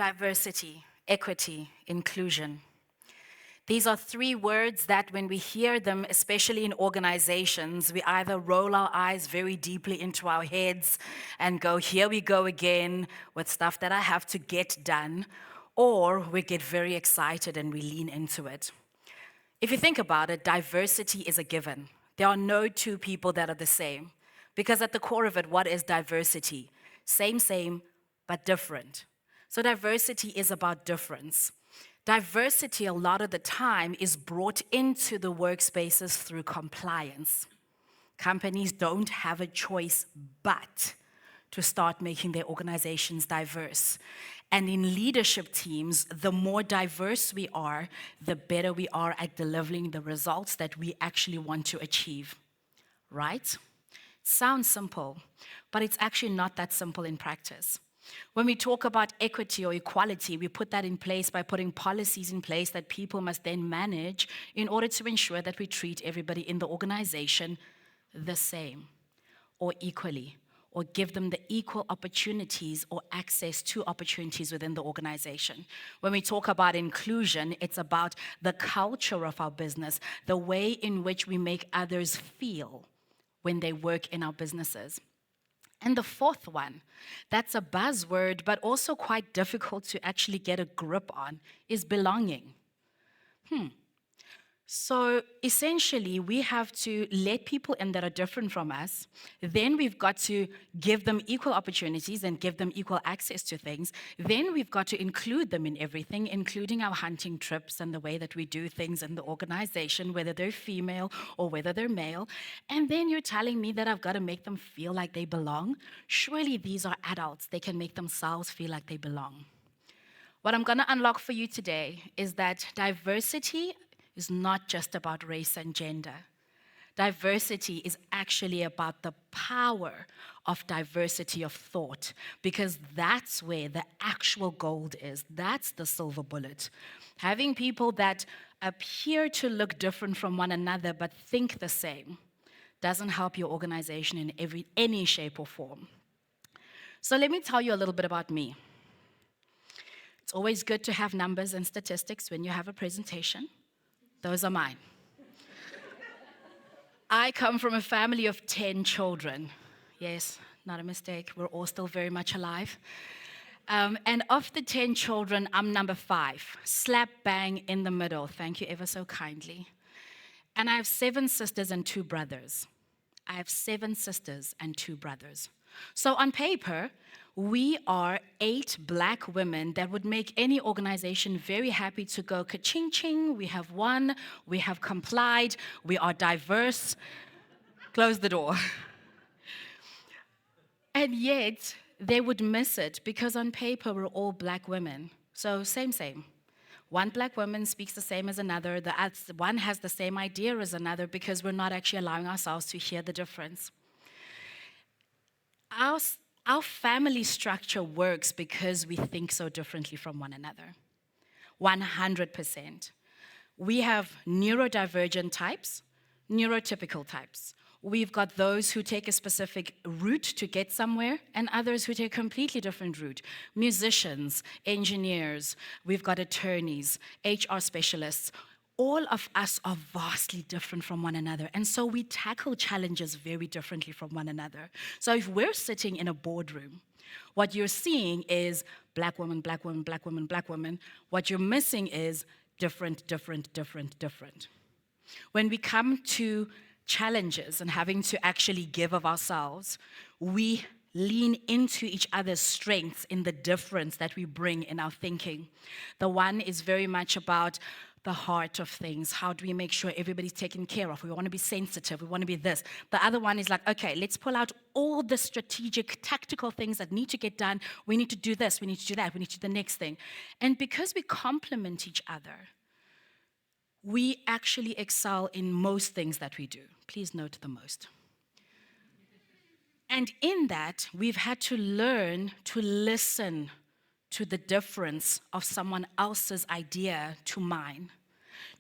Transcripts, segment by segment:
Diversity, equity, inclusion. These are three words that when we hear them, especially in organizations, we either roll our eyes very deeply into our heads and go, here we go again with stuff that I have to get done, or we get very excited and we lean into it. If you think about it, diversity is a given. There are no two people that are the same, because at the core of it, what is diversity? Same, but different. So diversity is about difference. Diversity, a lot of the time, is brought into the workspaces through compliance. Companies don't have a choice but to start making their organizations diverse. And in leadership teams, the more diverse we are, the better we are at delivering the results that we actually want to achieve. Right? Sounds simple, but it's actually not that simple in practice. When we talk about equity or equality, we put that in place by putting policies in place that people must then manage in order to ensure that we treat everybody in the organization the same or equally, or give them the equal opportunities or access to opportunities within the organization. When we talk about inclusion, it's about the culture of our business, the way in which we make others feel when they work in our businesses. And the fourth one, that's a buzzword, but also quite difficult to actually get a grip on, is belonging. So essentially, we have to let people in that are different from us. Then we've got to give them equal opportunities and give them equal access to things. Then we've got to include them in everything, including our hunting trips and the way that we do things in the organization, whether they're female or whether they're male. And then you're telling me that I've got to make them feel like they belong? Surely these are adults. They can make themselves feel like they belong. What I'm going to unlock for you today is that diversity is not just about race and gender. Diversity is actually about the power of diversity of thought, because that's where the actual gold is. That's the silver bullet. Having people that appear to look different from one another but think the same doesn't help your organization in any shape or form. So let me tell you a little bit about me. It's always good to have numbers and statistics when you have a presentation. Those are mine. I come from a family of 10 children. Yes, not a mistake. We're all still very much alive. And of the 10 children, I'm number 5, slap bang in the middle. Thank you ever so kindly. And I have 7 sisters and 2 brothers. I have 7 sisters and 2 brothers. So on paper, we are 8 black women that would make any organization very happy to go ka-ching ching. We have won, we have complied, we are diverse. Close the door. And yet, they would miss it because on paper, we're all black women. So same. One black woman speaks the same as another. One has the same idea as another because we're not actually allowing ourselves to hear the difference. Our family structure works because we think so differently from one another. 100%. We have neurodivergent types, neurotypical types. We've got those who take a specific route to get somewhere, and others who take a completely different route. Musicians, engineers, we've got attorneys, HR specialists. All of us are vastly different from one another, and so we tackle challenges very differently from one another. So if we're sitting in a boardroom, what you're seeing is black woman, black woman, black woman, black woman. What you're missing is different. When we come to challenges and having to actually give of ourselves, we lean into each other's strengths in the difference that we bring in our thinking. The one is very much about the heart of things. How do we make sure everybody's taken care of? We want to be sensitive. We want to be this. The other one is like, okay, let's pull out all the strategic, tactical things that need to get done. We need to do this. We need to do that. We need to do the next thing. And because we complement each other, we actually excel in most things that we do. Please note the most. And in that, we've had to learn to listen to the difference of someone else's idea to mine.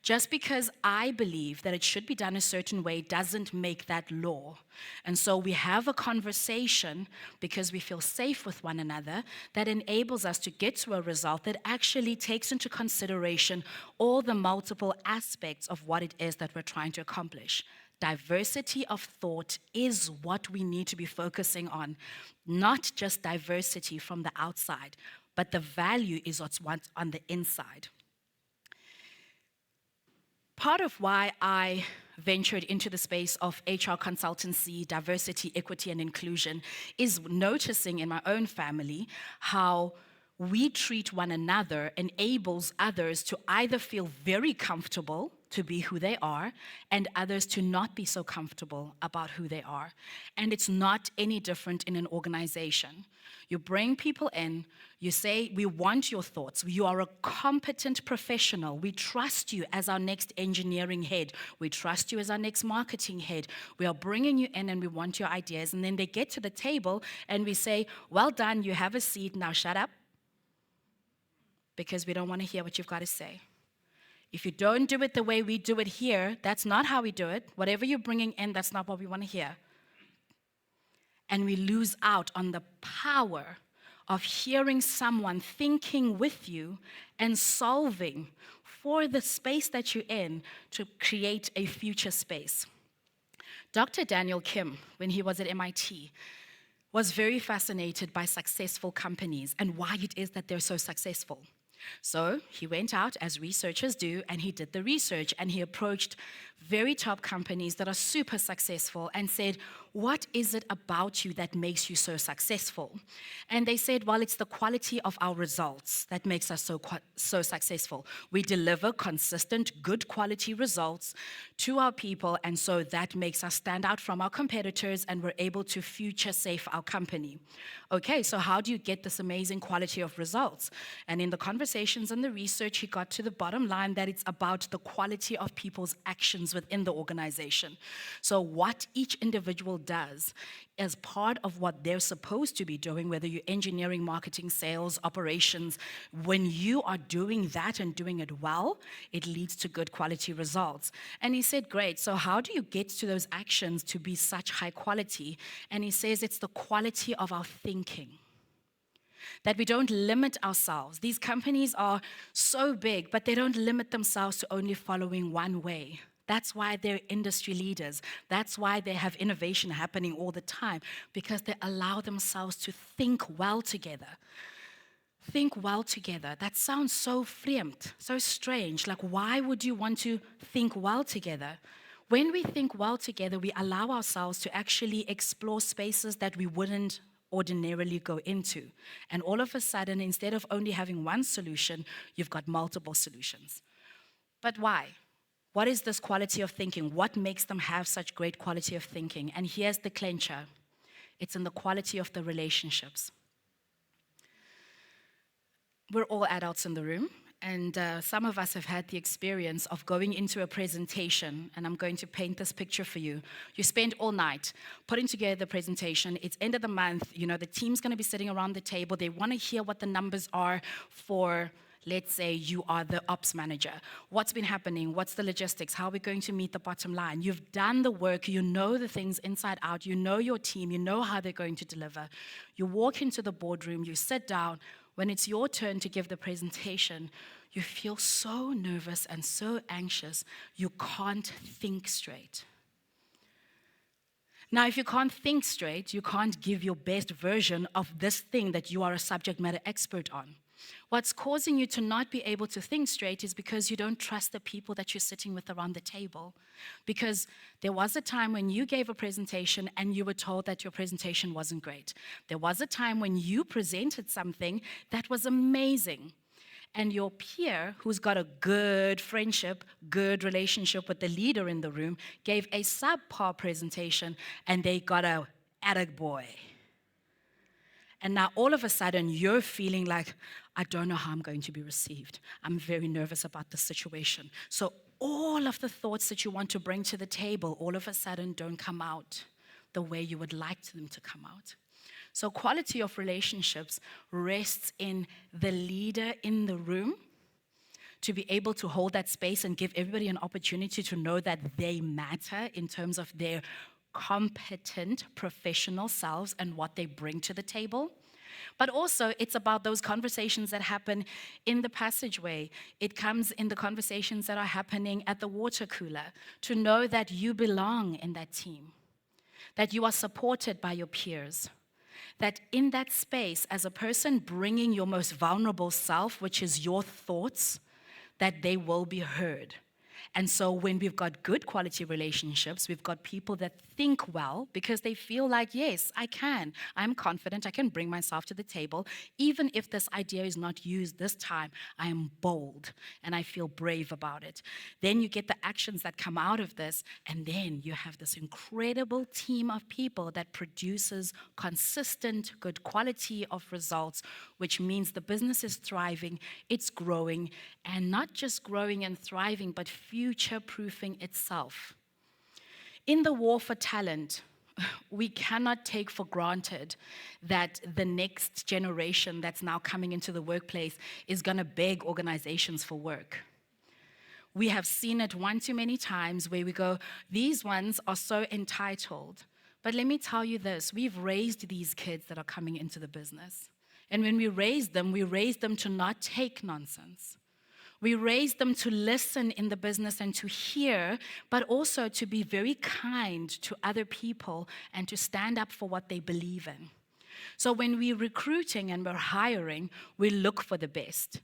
Just because I believe that it should be done a certain way doesn't make that law. And so we have a conversation because we feel safe with one another that enables us to get to a result that actually takes into consideration all the multiple aspects of what it is that we're trying to accomplish. Diversity of thought is what we need to be focusing on, not just diversity from the outside, but the value is what's on the inside. Part of why I ventured into the space of HR consultancy, diversity, equity, and inclusion is noticing in my own family how we treat one another enables others to either feel very comfortable to be who they are and others to not be so comfortable about who they are. And it's not any different in an organization. You bring people in, you say, we want your thoughts. You are a competent professional. We trust you as our next engineering head. We trust you as our next marketing head. We are bringing you in and we want your ideas. And then they get to the table and we say, well done, you have a seat, now shut up. Because we don't want to hear what you've got to say. If you don't do it the way we do it here, that's not how we do it. Whatever you're bringing in, that's not what we want to hear. And we lose out on the power of hearing someone thinking with you and solving for the space that you're in to create a future space. Dr. Daniel Kim, when he was at MIT, was very fascinated by successful companies and why it is that they're so successful. So he went out, as researchers do, and he did the research, and he approached very top companies that are super successful and said, what is it about you that makes you so successful? And they said, well, it's the quality of our results that makes us so successful. We deliver consistent, good quality results to our people, and so that makes us stand out from our competitors, and we're able to future-safe our company. Okay, so how do you get this amazing quality of results? And in the conversations and the research, he got to the bottom line that it's about the quality of people's actions within the organization. So what each individual does as part of what they're supposed to be doing, whether you're engineering, marketing, sales, operations, when you are doing that and doing it well, it leads to good quality results. And he said, great, so how do you get to those actions to be such high quality? And he says it's the quality of our thinking. That we don't limit ourselves. These companies are so big, but they don't limit themselves to only following one way. That's why they're industry leaders. That's why they have innovation happening all the time, because they allow themselves to think well together. Think well together. That sounds so vreemd, so strange. Like, why would you want to think well together? When we think well together, we allow ourselves to actually explore spaces that we wouldn't ordinarily go into. And all of a sudden, instead of only having one solution, you've got multiple solutions. But why? What is this quality of thinking? What makes them have such great quality of thinking? And here's the clincher. It's in the quality of the relationships. We're all adults in the room, and some of us have had the experience of going into a presentation, and I'm going to paint this picture for you. You spend all night putting together the presentation. It's end of the month. You know, the team's going to be sitting around the table. They want to hear what the numbers are for, let's say you are the ops manager. What's been happening? What's the logistics? How are we going to meet the bottom line? You've done the work. You know the things inside out. You know your team. You know how they're going to deliver. You walk into the boardroom. You sit down. When it's your turn to give the presentation, you feel so nervous and so anxious, you can't think straight. Now, if you can't think straight, you can't give your best version of this thing that you are a subject matter expert on. What's causing you to not be able to think straight is because you don't trust the people that you're sitting with around the table. Because there was a time when you gave a presentation and you were told that your presentation wasn't great. There was a time when you presented something that was amazing. And your peer, who's got a good friendship, good relationship with the leader in the room, gave a subpar presentation and they got a attaboy. And now all of a sudden you're feeling like, I don't know how I'm going to be received. I'm very nervous about the situation. So all of the thoughts that you want to bring to the table all of a sudden don't come out the way you would like them to come out. So quality of relationships rests in the leader in the room to be able to hold that space and give everybody an opportunity to know that they matter in terms of their competent professional selves and what they bring to the table. But also, it's about those conversations that happen in the passageway. It comes in the conversations that are happening at the water cooler, to know that you belong in that team, that you are supported by your peers, that in that space, as a person bringing your most vulnerable self, which is your thoughts, that they will be heard. And so when we've got good quality relationships, we've got people that think well because they feel like, yes, I can. I'm confident. I can bring myself to the table. Even if this idea is not used this time, I am bold and I feel brave about it. Then you get the actions that come out of this, and then you have this incredible team of people that produces consistent, good quality of results, which means the business is thriving, it's growing, and not just growing and thriving, but future-proofing itself. In the war for talent, we cannot take for granted that the next generation that's now coming into the workplace is going to beg organizations for work. We have seen it one too many times where we go, these ones are so entitled. But let me tell you this, we've raised these kids that are coming into the business. And when we raise them to not take nonsense. We raise them to listen in the business and to hear, but also to be very kind to other people and to stand up for what they believe in. So when we're recruiting and we're hiring, we look for the best.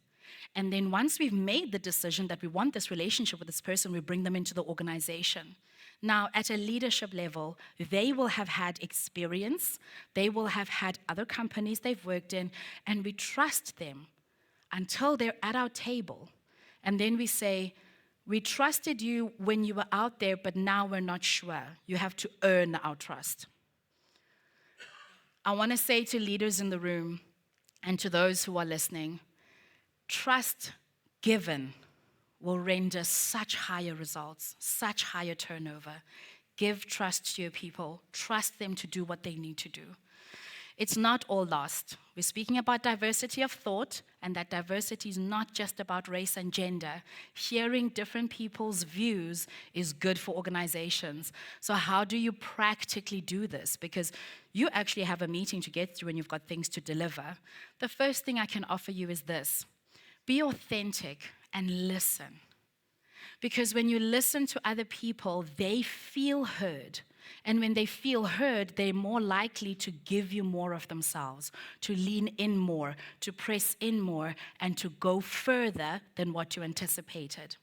And then once we've made the decision that we want this relationship with this person, we bring them into the organization. Now, at a leadership level, they will have had experience, they will have had other companies they've worked in, and we trust them until they're at our table. And then we say, we trusted you when you were out there, but now we're not sure. You have to earn our trust. I want to say to leaders in the room and to those who are listening, trust given will render such higher results, such higher turnover. Give trust to your people. Trust them to do what they need to do. It's not all lost. We're speaking about diversity of thought, and that diversity is not just about race and gender. Hearing different people's views is good for organizations. So how do you practically do this? Because you actually have a meeting to get through and you've got things to deliver. The first thing I can offer you is this. Be authentic and listen. Because when you listen to other people, they feel heard. And when they feel heard, they're more likely to give you more of themselves, to lean in more, to press in more, and to go further than what you anticipated.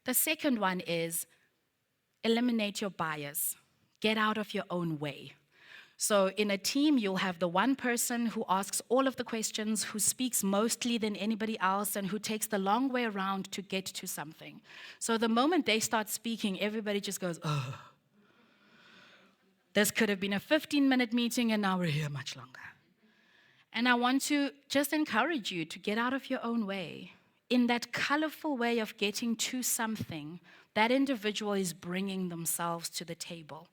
The second one is eliminate your bias. Get out of your own way. So in a team, you'll have the one person who asks all of the questions, who speaks mostly than anybody else, and who takes the long way around to get to something. So the moment they start speaking, everybody just goes, oh. This could have been a 15-minute meeting, and now we're here much longer. And I want to just encourage you to get out of your own way. In that colorful way of getting to something, that individual is bringing themselves to the table.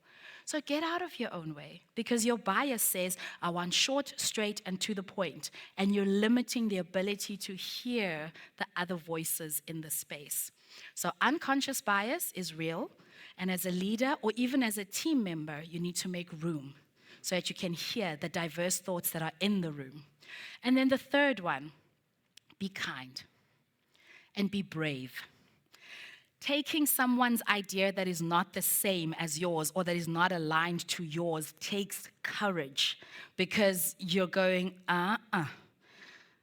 So get out of your own way, because your bias says, I want short, straight, and to the point, and you're limiting the ability to hear the other voices in the space. So unconscious bias is real, and as a leader or even as a team member, you need to make room so that you can hear the diverse thoughts that are in the room. And then the third one, be kind and be brave. Taking someone's idea that is not the same as yours or that is not aligned to yours takes courage, because you're going,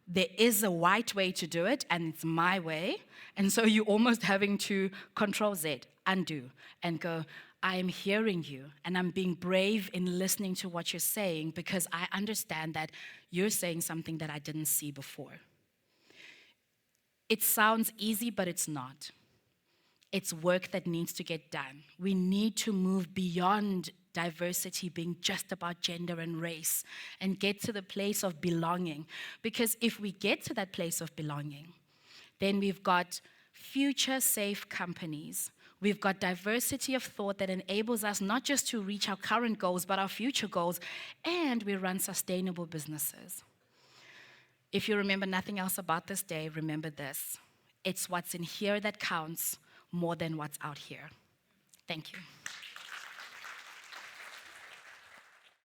there is a right way to do it, and it's my way. And so you're almost having to Control Z, undo, and go, I am hearing you, and I'm being brave in listening to what you're saying, because I understand that you're saying something that I didn't see before. It sounds easy, but it's not. It's work that needs to get done. We need to move beyond diversity being just about gender and race and get to the place of belonging. Because if we get to that place of belonging, then we've got future-safe companies. We've got diversity of thought that enables us not just to reach our current goals, but our future goals, and we run sustainable businesses. If you remember nothing else about this day, remember this. It's what's in here that counts more than what's out here. Thank you.